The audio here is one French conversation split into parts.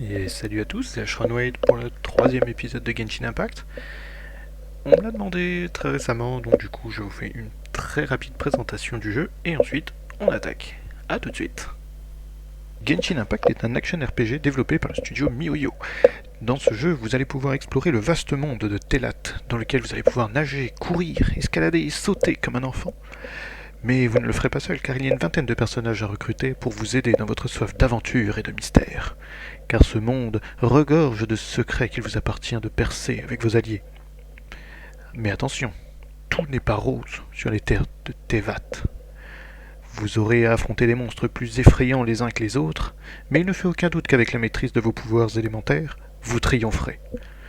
Et salut à tous, c'est Ashronwade pour le troisième épisode de Genshin Impact. On me l'a demandé très récemment, donc du coup je vous fais une très rapide présentation du jeu et ensuite on attaque. A tout de suite. Genshin Impact est un action RPG développé par le studio MiHoYo. Dans ce jeu, vous allez pouvoir explorer le vaste monde de Telat, dans lequel vous allez pouvoir nager, courir, escalader et sauter comme un enfant. Mais vous ne le ferez pas seul, car il y a une vingtaine de personnages à recruter pour vous aider dans votre soif d'aventure et de mystère. Car ce monde regorge de secrets qu'il vous appartient de percer avec vos alliés. Mais attention, tout n'est pas rose sur les terres de Tevat. Vous aurez à affronter des monstres plus effrayants les uns que les autres, mais il ne fait aucun doute qu'avec la maîtrise de vos pouvoirs élémentaires, vous triompherez.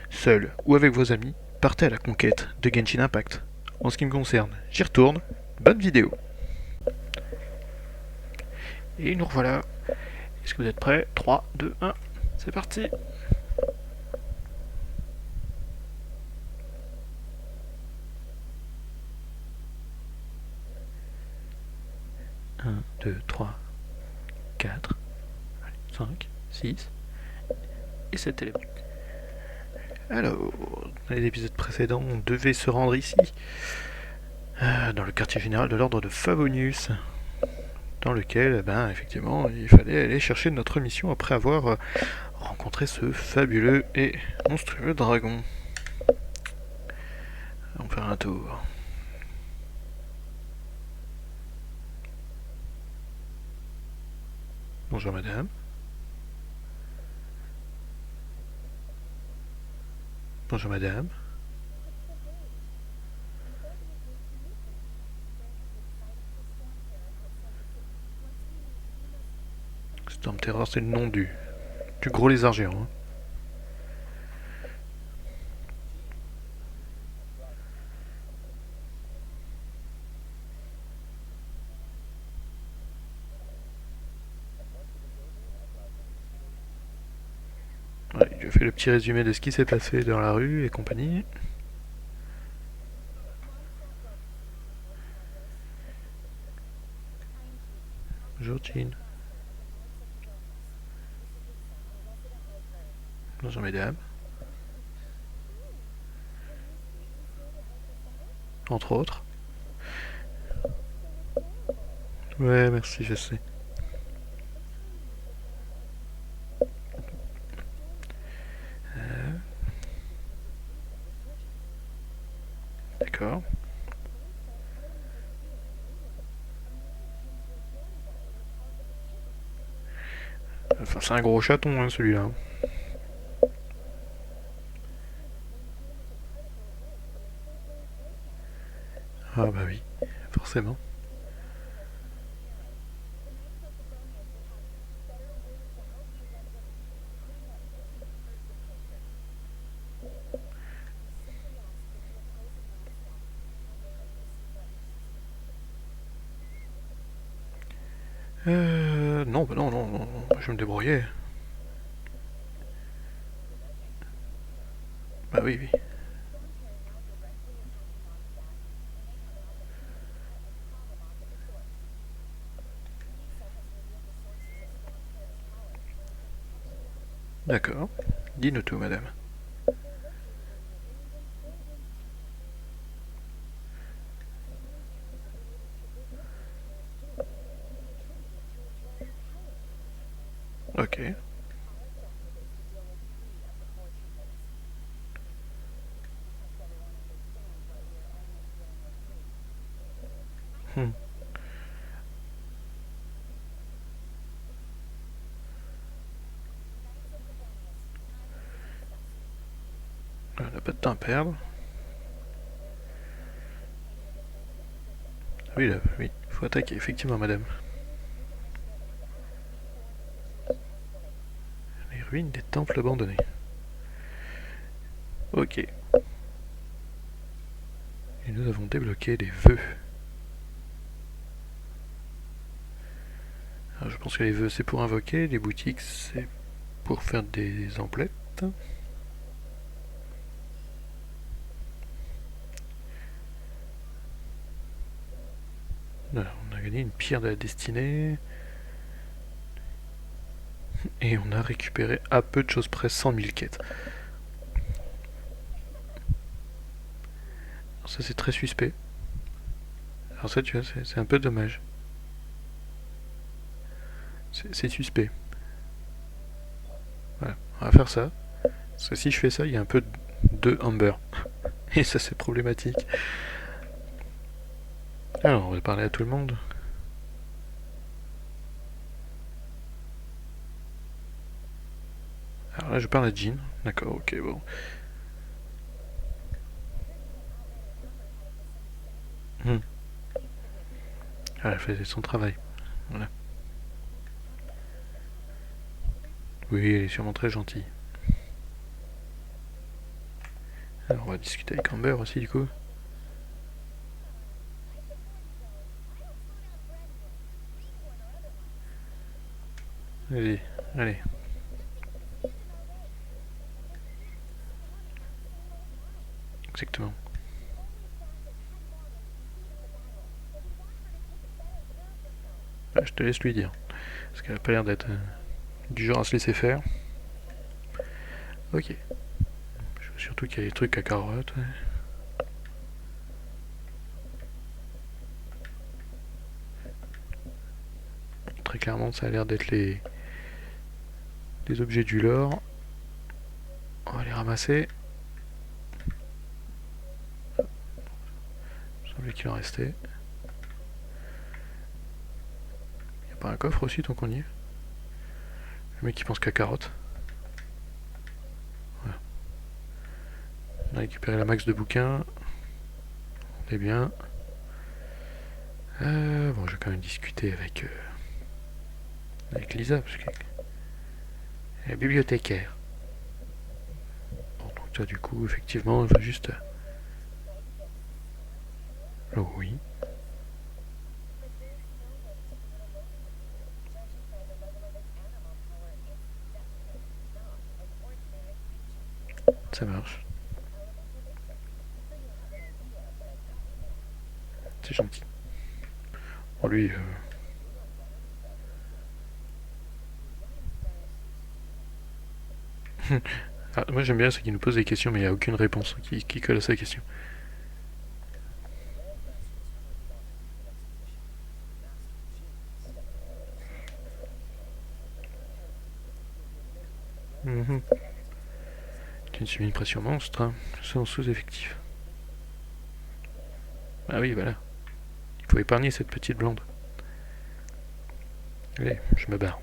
Seul ou avec vos amis, partez à la conquête de Genshin Impact. En ce qui me concerne, j'y retourne. Bonne vidéo. Et nous revoilà. Est-ce que vous êtes prêts? 3, 2, 1, c'est parti. 1, 2, 3, 4, 5, 6 et 7 éléments. Alors, dans les épisodes précédents, on devait se rendre ici, dans le quartier général de l'ordre de Favonius, dans lequel, effectivement, il fallait aller chercher notre mission après avoir rencontré ce fabuleux et monstrueux dragon. On va faire un tour. Bonjour madame. Bonjour madame. Storm Terror, c'est le nom du gros lézard géant. Hein. Ouais, je fais le petit résumé de ce qui s'est passé dans la rue et compagnie. Bonjour Jean. Bonjour mesdames. Entre autres. Ouais, merci, je sais. D'accord. Enfin, c'est un gros chaton, hein, celui-là. Ah bah oui, forcément. Non, bah non, non, non, je vais me débrouiller. Bah oui, oui. D'accord. Dis-nous tout, madame. Ok. Hmm. On n'a pas de temps à perdre. Oui, là, oui. Faut attaquer, effectivement, madame. Les ruines des temples abandonnés. Ok. Et nous avons débloqué des vœux. Alors, je pense que les vœux, c'est pour invoquer. Les boutiques, c'est pour faire des emplettes. Alors, on a gagné une pierre de la destinée. Et on a récupéré à peu de choses près 100 000 quêtes. Alors ça c'est très suspect. Alors ça tu vois, c'est un peu dommage. C'est suspect. Voilà, on va faire ça. Parce que si je fais ça, il y a un peu de Amber. Et ça c'est problématique. Alors on va parler à tout le monde. Alors là je parle à Jean. D'accord, ok, bon. Hmm. Ah, elle fait son travail. Voilà. Oui, elle est sûrement très gentille. Alors on va discuter avec Amber aussi du coup. Allez, allez. Exactement. Ah, je te laisse lui dire. Parce qu'elle a pas l'air d'être du genre à se laisser faire. Ok. Je veux surtout qu'il y a des trucs à carottes. Ouais. Très clairement, ça a l'air d'être les objets du lore. On va les ramasser. Il semblait qu'il en restait. Y a pas un coffre aussi tant qu'on y est? Le mec qui pense qu'à carottes. Voilà. On a récupéré la max de bouquins. On est bien. Bon, je vais quand même discuter avec Lisa, parce qu'elle est la bibliothécaire. Bon, donc toi, du coup, effectivement, elle va juste. Oh oui. Ça marche. C'est gentil. Bon, lui. Ah, moi j'aime bien ceux qui nous posent des questions, mais il n'y a aucune réponse qui colle à sa question. Mhm. Tu me subis une pression monstre, hein. Sans sous-effectif. Ah oui, voilà. Il faut épargner cette petite blonde. Allez, je me barre.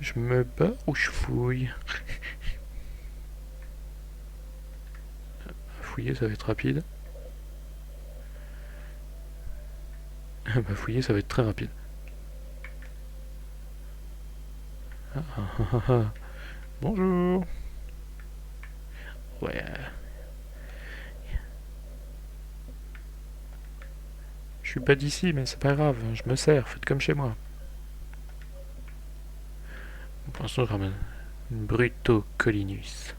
Je me barre ou je fouille? Fouiller, ça va être rapide. Bah, fouiller, ça va être très rapide. Ah, ah, ah, ah. Bonjour. Ouais. Je suis pas d'ici, mais c'est pas grave. Je me sers. Faites comme chez moi. Pour l'instant, je ramène Bruto Collinus.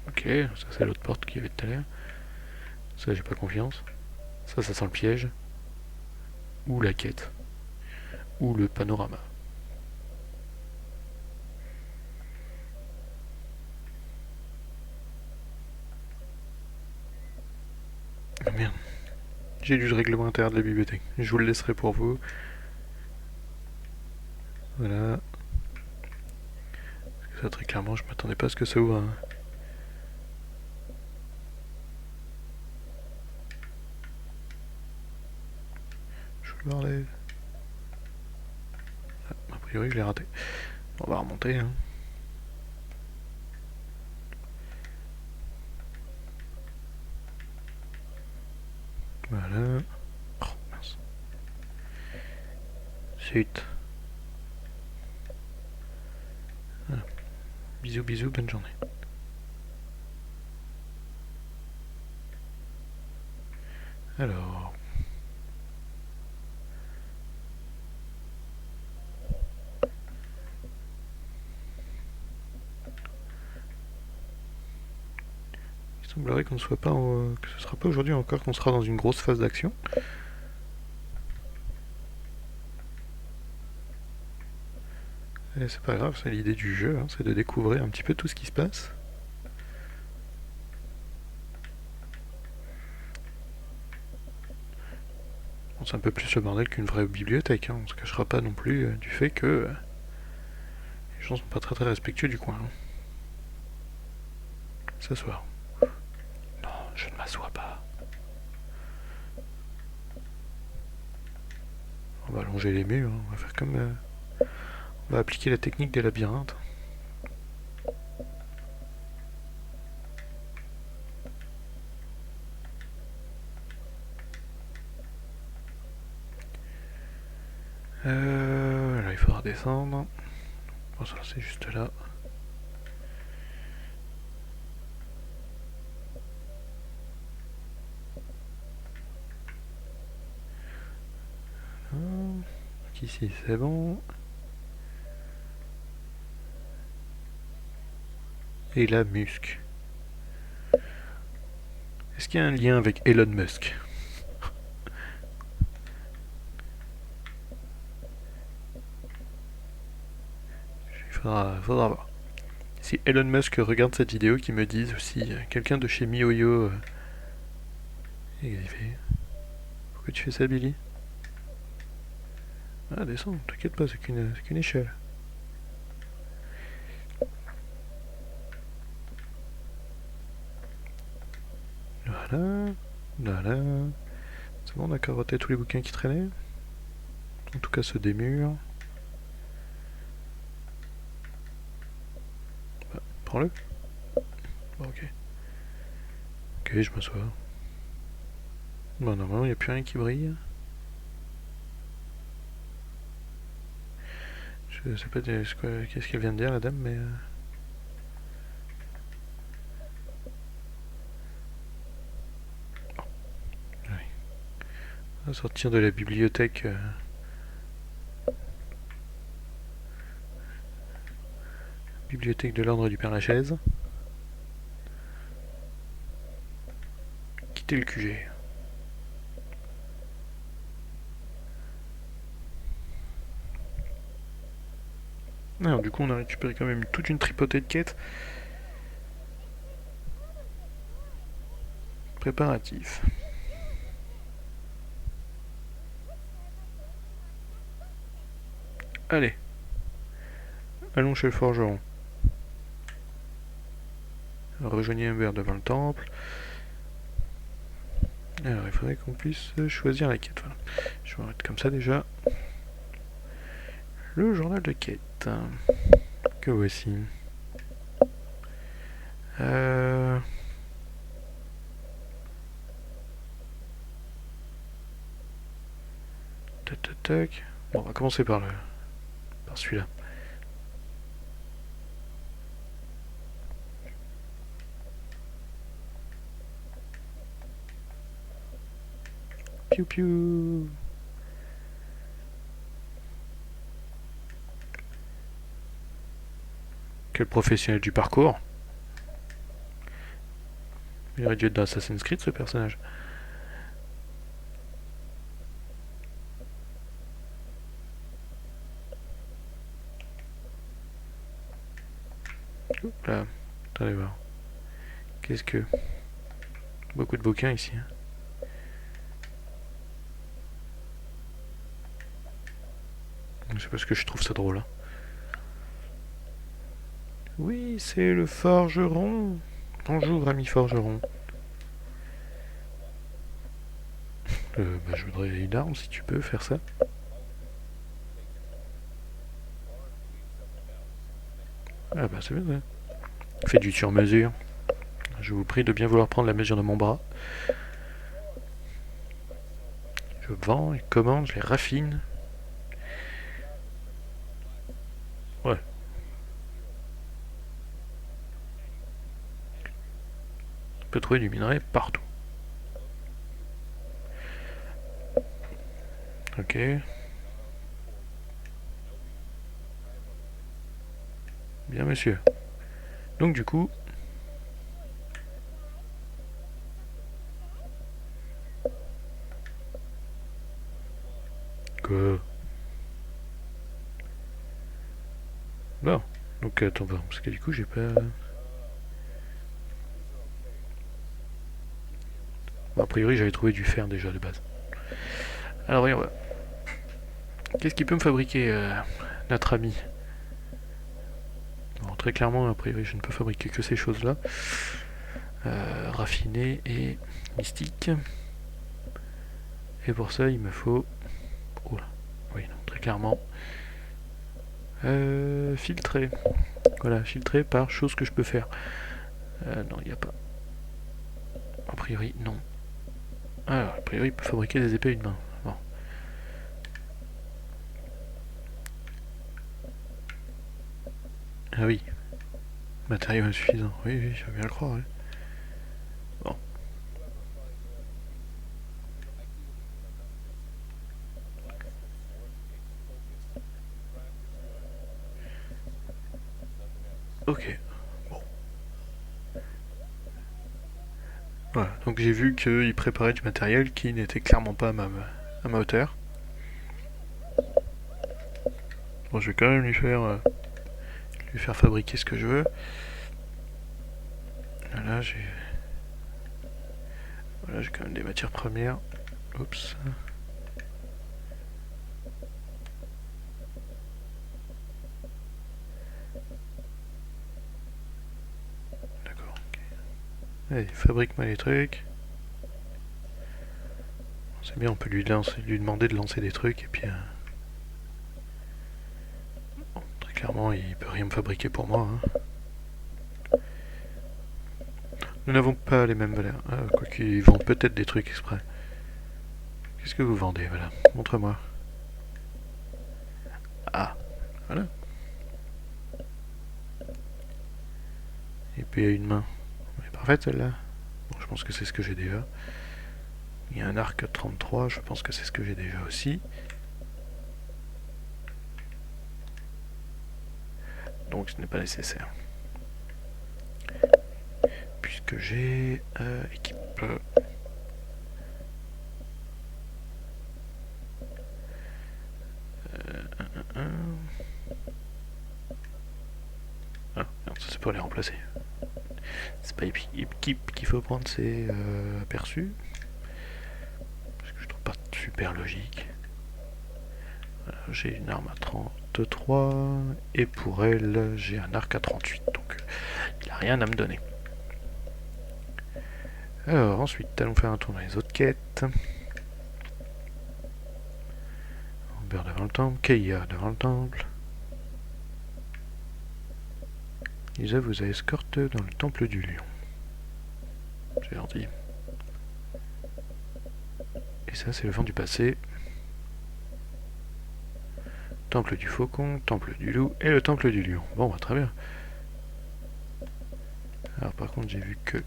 Ok, ça c'est l'autre porte qu'il y avait tout à l'heure. Ça, j'ai pas confiance. Ça sent le piège. Ou la quête. Ou le panorama. Ah merde. J'ai lu le règlement intérieur de la bibliothèque. Je vous le laisserai pour vous. Voilà. Ça, très clairement, je m'attendais pas à ce que ça ouvre. Hein. Je le bordel. Ah, a priori, je l'ai raté. On va remonter. Hein. Voilà. Oh, mince. Suite. Voilà. Bisous, bisous, bonne journée. Alors. semblerait qu'on ne soit pas que ce sera pas aujourd'hui encore qu'on sera dans une grosse phase d'action. Et c'est pas grave, c'est l'idée du jeu, hein, c'est de découvrir un petit peu tout ce qui se passe. Bon, c'est un peu plus le bordel qu'une vraie bibliothèque, hein, on se cachera pas non plus du fait que les gens sont pas très respectueux du coin. Hein. S'asseoir. Non, je ne m'assois pas. On va allonger les murs, hein, on va faire comme... on va appliquer la technique des labyrinthes. Là, il faudra descendre. Bon, ça, c'est juste là. Donc ici, c'est bon. Et là, Musk. Est-ce qu'il y a un lien avec Elon Musk? Faudra voir. Si Elon Musk regarde cette vidéo, qu'il me dise aussi quelqu'un de chez MiHoYo. Et il fait... Pourquoi tu fais ça, Billy? Ah, descends, t'inquiète pas, c'est qu'une échelle. Voilà, voilà. C'est bon, on a carotté tous les bouquins qui traînaient. En tout cas, ceux des murs. Bah, prends-le. Bon, ok. Ok, je m'assois. Bon, normalement, il n'y a plus rien qui brille. Je sais pas qu'est-ce qu'elle vient de dire, la dame, mais... Oui. On va sortir de la bibliothèque... Bibliothèque de l'ordre du Père-Lachaise. Quitter le QG. Alors, du coup, on a récupéré quand même toute une tripotée de quêtes. Préparatifs. Allez. Allons chez le forgeron. Rejoignez un verre devant le temple. Alors, il faudrait qu'on puisse choisir la quête. Voilà. Je vais arrêter comme ça déjà. Le journal de quête. Que voici. Tac, tac, tac. Bon, on va commencer par celui-là. Piou piou. Quel professionnel du parcours. Il aurait dû être dans Assassin's Creed, ce personnage. Hop là. Attendez voir. Qu'est-ce que... Beaucoup de bouquins ici. C'est parce que je trouve ça drôle. Hein. Oui, c'est le forgeron. Bonjour, ami forgeron. Je voudrais une arme si tu peux faire ça. Ah bah c'est bien ça. Fais du sur-mesure. Je vous prie de bien vouloir prendre la mesure de mon bras. Je vends, je commande, je les raffine. Ouais. On peut trouver du minerai partout. Ok. Bien monsieur. Donc du coup... Donc attends, parce que du coup j'ai pas... Bon, a priori j'avais trouvé du fer déjà de base. Alors voyons voir. Qu'est-ce qu'il peut me fabriquer notre ami? Bon, très clairement, a priori je ne peux fabriquer que ces choses-là. Raffiné et mystique. Et pour ça il me faut... Oh là. Oui, non, très clairement. Filtrer. Voilà, filtrer par chose que je peux faire. Non, il n'y a pas. A priori, non. Alors, a priori, il peut fabriquer des épées à une main. Bon. Ah oui. Matériau insuffisant. Oui, oui, je veux bien le croire. Ouais. Bon. Ok. Bon. Voilà. Donc j'ai vu qu'il préparait du matériel qui n'était clairement pas à ma hauteur. Bon, je vais quand même lui faire fabriquer ce que je veux. Voilà, j'ai quand même des matières premières. Oups. D'accord. Okay. Allez, fabrique-moi les trucs. C'est bien, on peut lui demander de lancer des trucs et puis... Bon, très clairement, il peut rien me fabriquer pour moi. Hein. Nous n'avons pas les mêmes valeurs. Ah, quoique, ils vendent peut-être des trucs exprès. Qu'est-ce que vous vendez? Voilà, montre-moi. Ah, voilà. Épée à une main. Elle est parfaite celle-là. Bon, je pense que c'est ce que j'ai déjà. Il y a un arc 33, je pense que c'est ce que j'ai déjà aussi. Donc ce n'est pas nécessaire. Puisque j'ai équipe. Ah, non, ça c'est pour les remplacer. C'est pas équipe qu'il faut prendre, c'est aperçu. Parce que je trouve pas super logique. Voilà, j'ai une arme à 33 et pour elle j'ai un arc à 38, donc il a rien à me donner. Alors ensuite allons faire un tour dans les autres quêtes. Amber devant le temple, Keia devant le temple. Lisa vous a escorte dans le temple du lion. C'est gentil. Et ça c'est le vent du passé. Temple du faucon, temple du loup et le temple du lion. Bon, bah, très bien. Alors par contre j'ai vu que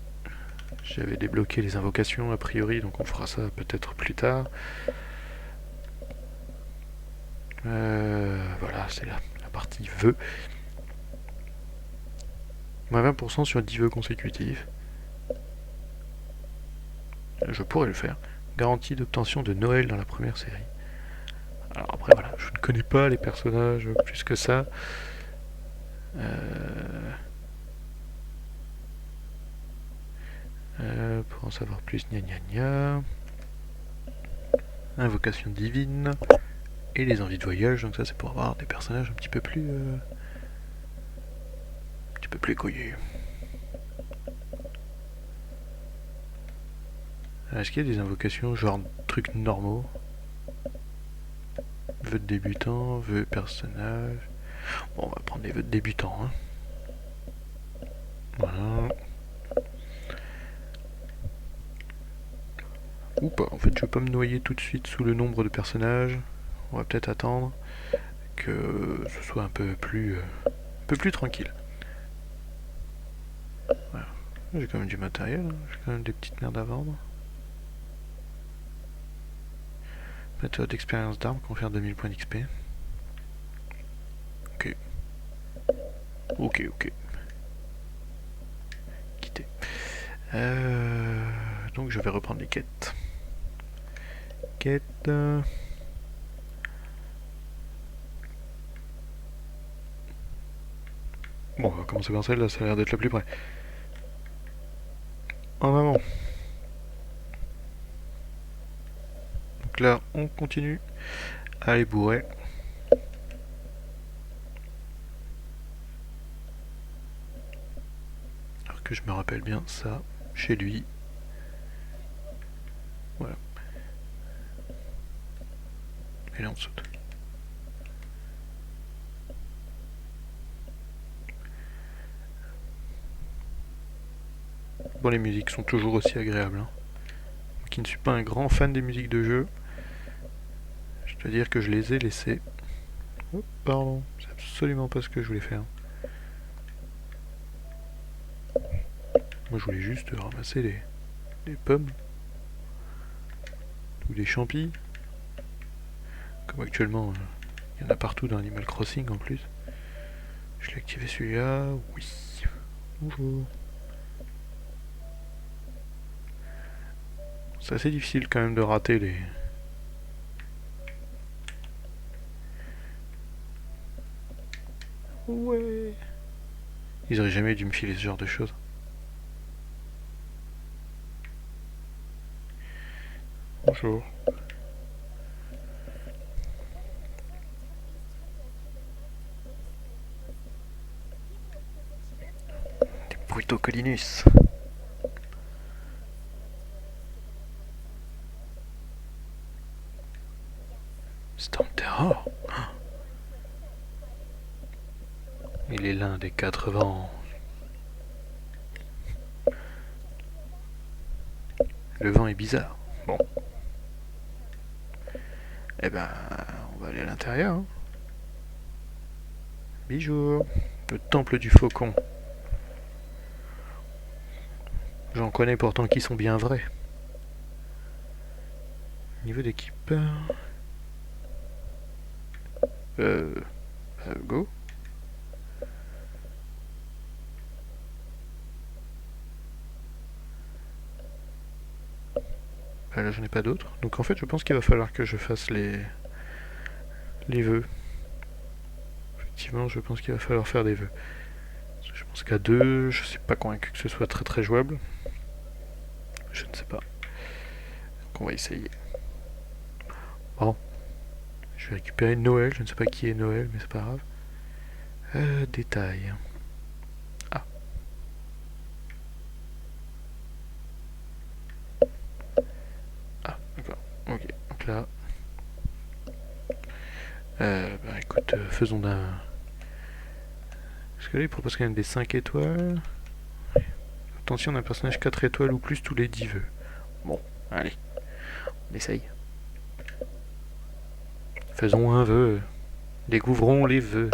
j'avais débloqué les invocations a priori, donc on fera ça peut-être plus tard. Voilà, c'est la partie vœux. Moins 20% sur 10 vœux consécutifs. Je pourrais le faire. Garantie d'obtention de Noël dans la première série. Alors après voilà, je ne connais pas les personnages plus que ça. Pour en savoir plus, gna gna gna. Invocation divine. Et les envies de voyage, donc ça c'est pour avoir des personnages un petit peu plus écoyés. Est-ce qu'il y a des invocations genre trucs normaux? Vœux de débutant, vœux personnage. Bon, on va prendre les vœux de débutant. Hein. Voilà. Ou pas, en fait je veux pas me noyer tout de suite sous le nombre de personnages. On va peut-être attendre que ce soit un peu plus tranquille. Voilà. J'ai quand même du matériel, hein. J'ai quand même des petites merdes à vendre. Méthode d'expérience d'armes, confère 2000 points d'XP. Ok. Ok. Quitter. Donc je vais reprendre les quêtes. Quête. Bon, on va commencer par celle-là, ça a l'air d'être la plus près. En avant. Donc là, on continue à les bourrer. Alors que je me rappelle bien, ça, chez lui. Voilà. Et là, on saute. Bon, les musiques sont toujours aussi agréables. Hein. Moi qui ne suis pas un grand fan des musiques de jeu, je dois dire que je les ai laissées. Oh, pardon, c'est absolument pas ce que je voulais faire. Moi, je voulais juste ramasser les pommes ou des champis. Comme actuellement, il y en a partout dans Animal Crossing en plus. Je l'ai activé celui-là, oui. Bonjour. C'est assez difficile quand même de rater les... Ouais. Ils auraient jamais dû me filer ce genre de choses. Bonjour. Des Brutocolinus. Storm Terror. Il est l'un des 4 vents. Le vent est bizarre. Bon. Eh ben, on va aller à l'intérieur. Hein. Bijou. Le temple du faucon. J'en connais pourtant qui sont bien vrais. Niveau d'équipe. Go. Là j'en ai pas d'autres. Donc en fait je pense qu'il va falloir que je fasse les vœux. Effectivement je pense qu'il va falloir faire des vœux. Je pense qu'à 2, je suis pas convaincu que ce soit très très jouable. Je ne sais pas. Donc on va essayer. Bon. Je vais récupérer Noël, je ne sais pas qui est Noël, mais c'est pas grave. Détail. Ah. Ah, d'accord. Ok. Donc là. Bah écoute, faisons d'un. Parce que là il propose quand même des 5 étoiles. Attention d'un personnage 4 étoiles ou plus tous les 10 vœux. Bon, allez. On essaye. Faisons un vœu. Découvrons les vœux.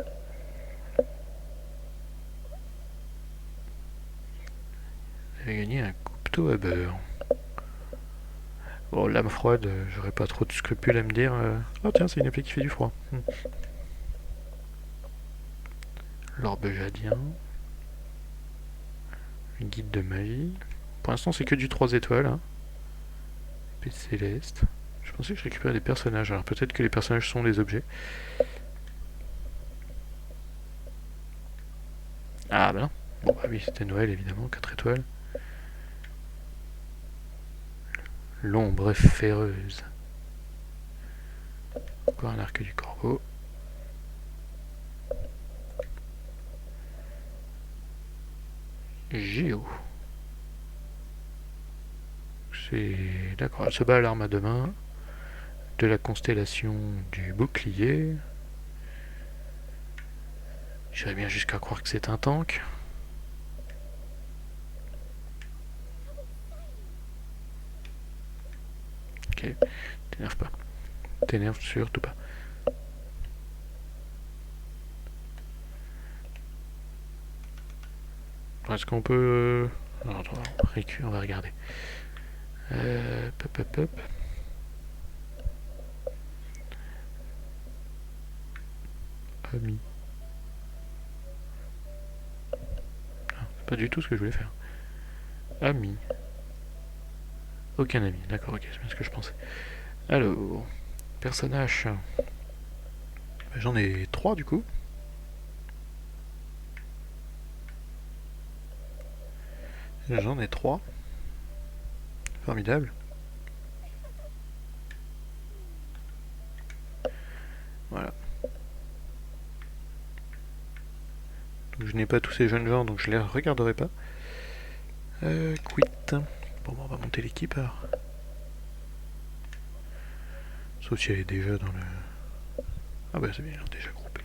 Vous avez gagné un couteau à beurre. Bon, lame froide, j'aurais pas trop de scrupules à me dire. Oh tiens, c'est une épée qui fait du froid. L'orbe jadien. Le guide de magie. Pour l'instant, c'est que du 3 étoiles. Hein. Épée céleste. Je pensais que je récupérais des personnages. Alors peut-être que les personnages sont des objets. Ah bah non. Bon bah oui, c'était Noël évidemment, 4 étoiles. L'ombre féreuse. Encore un arc du corbeau. Géo. C'est... D'accord, elle se bat à l'arme à deux mains. De la constellation du bouclier. J'irais bien jusqu'à croire que c'est un tank. Ok, t'énerve pas. T'énerve surtout pas. Est-ce qu'on peut... Non, attends, on va regarder. Pop, pop, pop. Ami. Ah, c'est pas du tout ce que je voulais faire. Ami. Aucun ami, d'accord, ok, c'est bien ce que je pensais. Alors, personnage. J'en ai 3 du coup. J'en ai 3. Formidable. Voilà. Donc je n'ai pas tous ces jeunes gens, donc je les regarderai pas. Quit. Bon, on va monter l'équipe alors. Sauf si elle est déjà dans le... Ah bah c'est bien, elle est déjà groupée.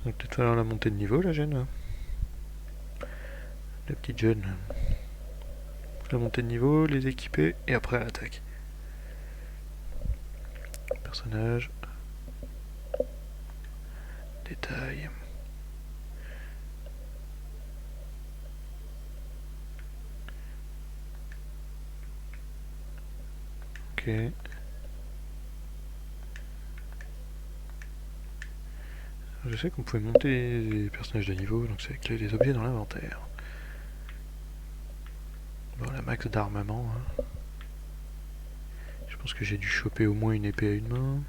Donc peut-être falloir la monter de niveau, la jeune. Là. La petite jeune. La montée de niveau, les équiper, et après l'attaque. Personnage. Détail. Ok. Je sais qu'on pouvait monter les personnages de niveau, donc c'est avec les objets dans l'inventaire. Bon, la max d'armement. Hein. Je pense que j'ai dû choper au moins une épée à une main.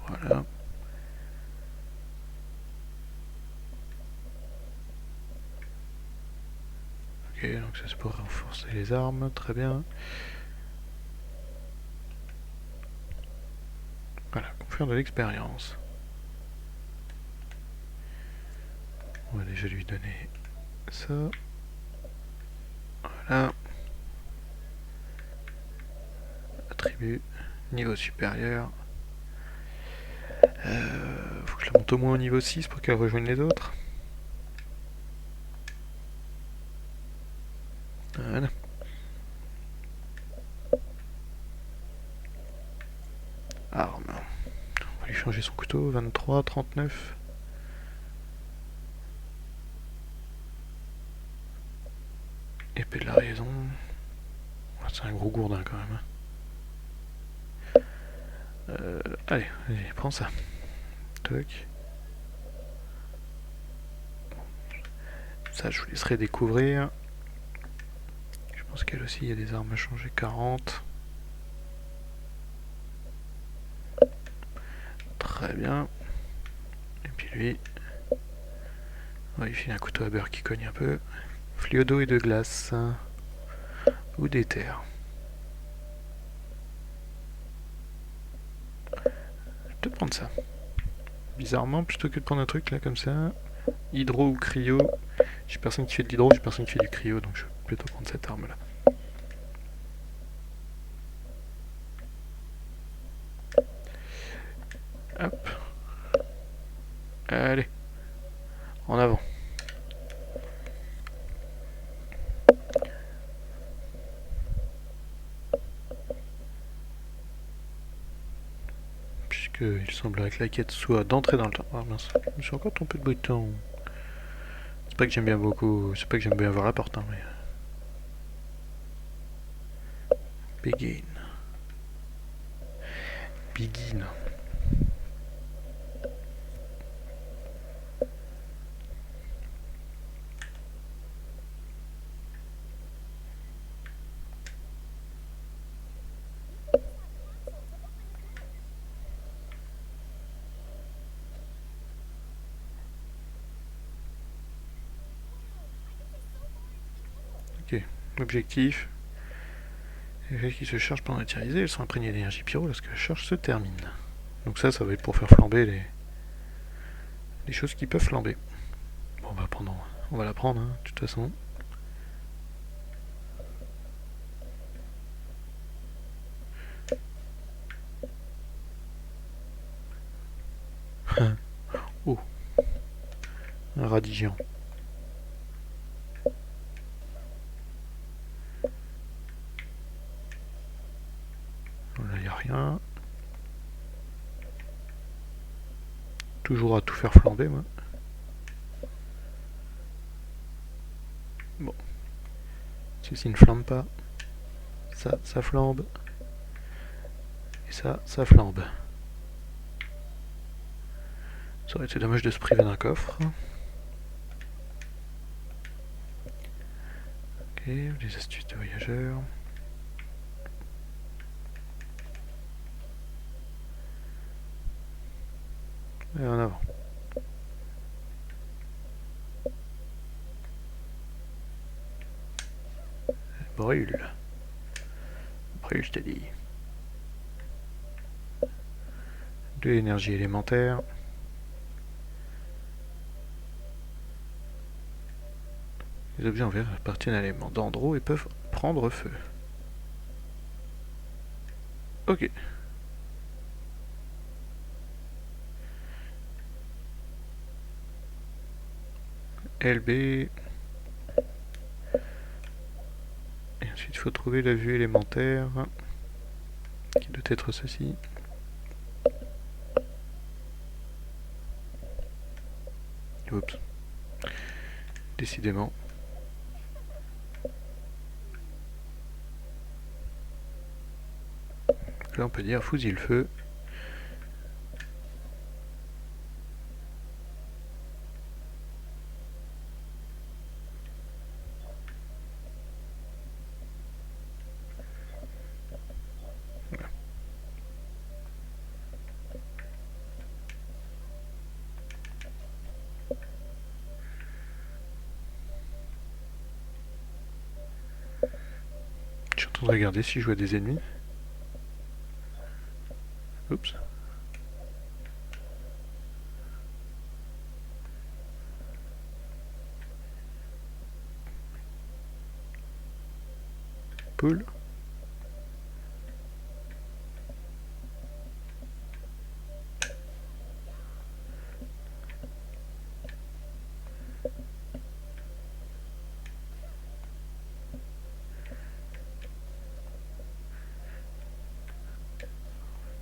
Voilà. Ok, donc ça c'est pour renforcer les armes, très bien. Voilà, confère de l'expérience. On va déjà lui donner ça. Voilà. Attribut, niveau supérieur. Faut que je la monte au moins au niveau 6 pour qu'elle rejoigne les autres. Voilà. Arme. On va lui changer son couteau. 23, 39. Épée de la raison. C'est un gros gourdin quand même. Allez, prends ça. Toc. Ça, je vous laisserai découvrir. Je pense qu'elle aussi, il y a des armes à changer. 40. Très bien. Et puis lui, on va lui filer un couteau à beurre qui cogne un peu. Fléau d'eau et de glace. Ou d'éther. Je vais peut-être prendre ça. Bizarrement, plutôt que de prendre un truc là comme ça. Hydro ou cryo. J'ai personne qui fait de l'hydro, j'ai personne qui fait du cryo, donc je vais plutôt prendre cette arme là. Hop. Allez. En avant. Puisqu'il semblerait que la quête soit d'entrer dans le temps. Ah mince, je me suis encore trompé de bouton. C'est pas que j'aime bien beaucoup. C'est pas que j'aime bien voir la porte, hein, mais. Begin. Begin. Ok. Objectif. Les effets qui se chargent pendant la tyralisée, elles sont imprégnées d'énergie pyro lorsque la charge se termine. Donc ça va être pour faire flamber les choses qui peuvent flamber. Bon, on va la prendre, hein, de toute façon. Oh, un radis géant. Là, il n'y a rien. Toujours à tout faire flamber, moi. Bon. Ceci ne flambe pas. Ça flambe. Et ça flambe. Ça aurait été dommage de se priver d'un coffre. Ok, les astuces de voyageurs. Et en avant. Brûle. Brûle, je t'ai dit. De l'énergie élémentaire. Les objets en verre appartiennent à l'élément d'Andro et peuvent prendre feu. Ok. LB. Et ensuite, il faut trouver la vue élémentaire. Qui doit être ceci. Oups. Décidément. Là, on peut dire fusille le feu. Je suis en train de regarder si je vois des ennemis. Oups. Poule.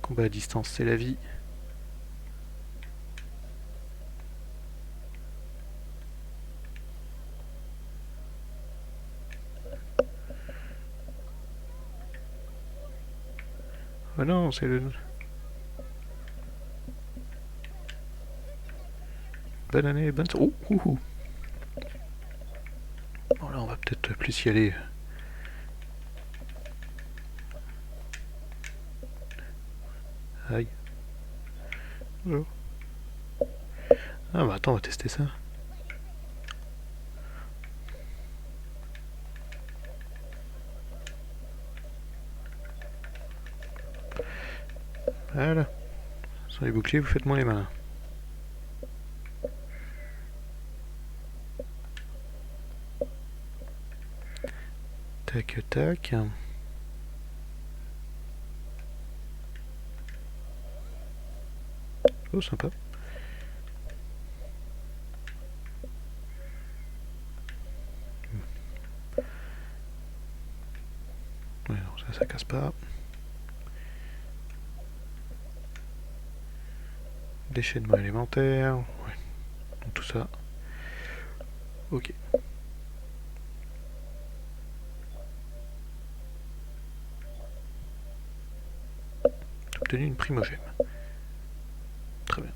Combat à distance, c'est la vie. Oh non, c'est le... Bonne année, bonne... Oh, ouh. Bon là, on va peut-être plus y aller. Aïe. Oh. Ah bah attends, on va tester ça. Voilà. Sans les boucliers, vous faites moins les malins. Tac, tac. Oh, sympa. Ouais, non, ça casse pas. Déchaînement élémentaire. Ouais. Donc, tout ça. Ok. Obtenu une primogème. Très bien.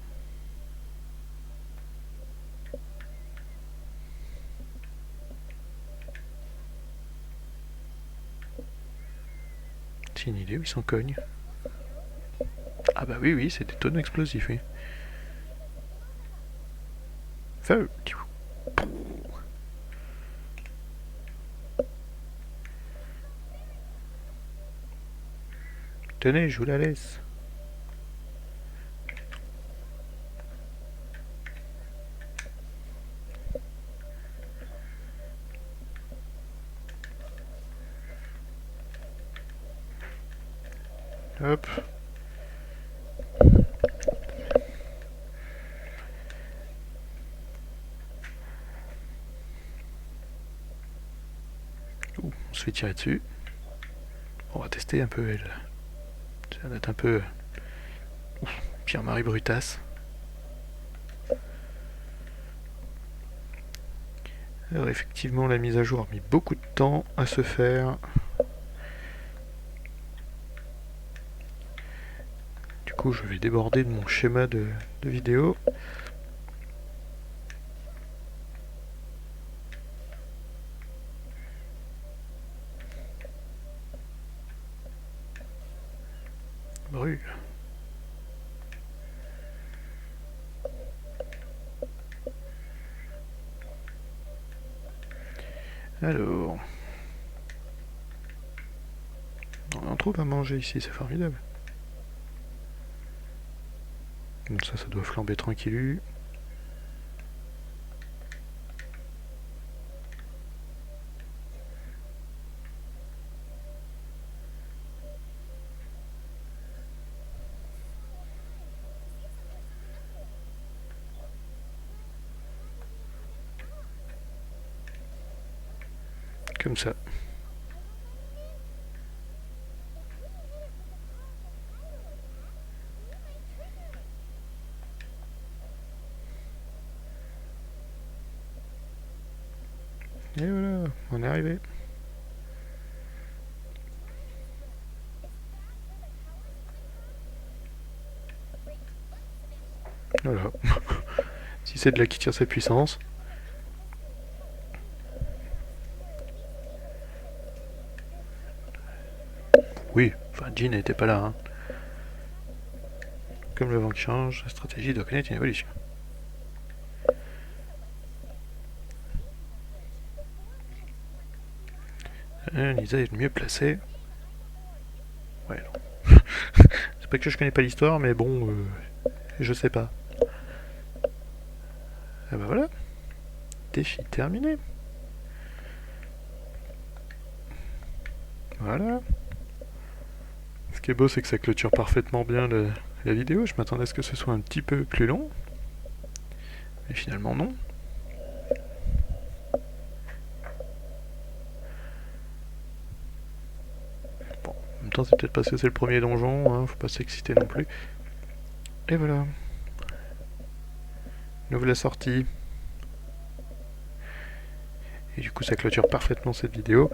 C'est une idée où ils s'en cognent. Ah bah oui, oui, c'est des tonneaux explosifs, oui. Feu. Tenez, je vous la laisse. Hop. Ouh, on se fait tirer dessus. On va tester un peu elle. Ça va être un peu... Ouf, Pierre-Marie Brutasse. Alors effectivement, la mise à jour a mis beaucoup de temps à se faire. Du coup, je vais déborder de mon schéma de vidéo. Brûle. Alors... trouve à manger ici, c'est formidable. Donc ça doit flamber tranquillu. Comme ça. Et voilà, on est arrivé. Voilà. Si c'est de là qui tire sa puissance. Oui, enfin Jean n'était pas là. Hein. Comme le vent qui change, la stratégie doit connaître une évolution. Lisa est le mieux placée. Ouais, non. C'est pas que je connais pas l'histoire, mais bon, je sais pas. Et bah voilà. Défi terminé. Voilà. Ce qui est beau, c'est que ça clôture parfaitement bien la vidéo. Je m'attendais à ce que ce soit un petit peu plus long. Mais finalement, non. Bon, en même temps, c'est peut-être parce que c'est le premier donjon. Hein, faut pas s'exciter non plus. Et voilà. Nous voilà sortis. Et du coup, ça clôture parfaitement cette vidéo.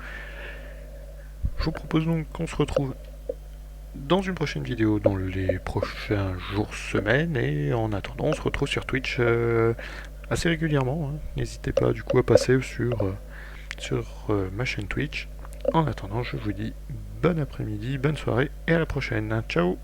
Je vous propose donc qu'on se retrouve dans une prochaine vidéo dans les prochains jours, semaines, et en attendant on se retrouve sur Twitch assez régulièrement, hein. N'hésitez pas du coup à passer sur ma chaîne Twitch. En attendant, je vous dis bon après-midi, bonne soirée et à la prochaine. Ciao.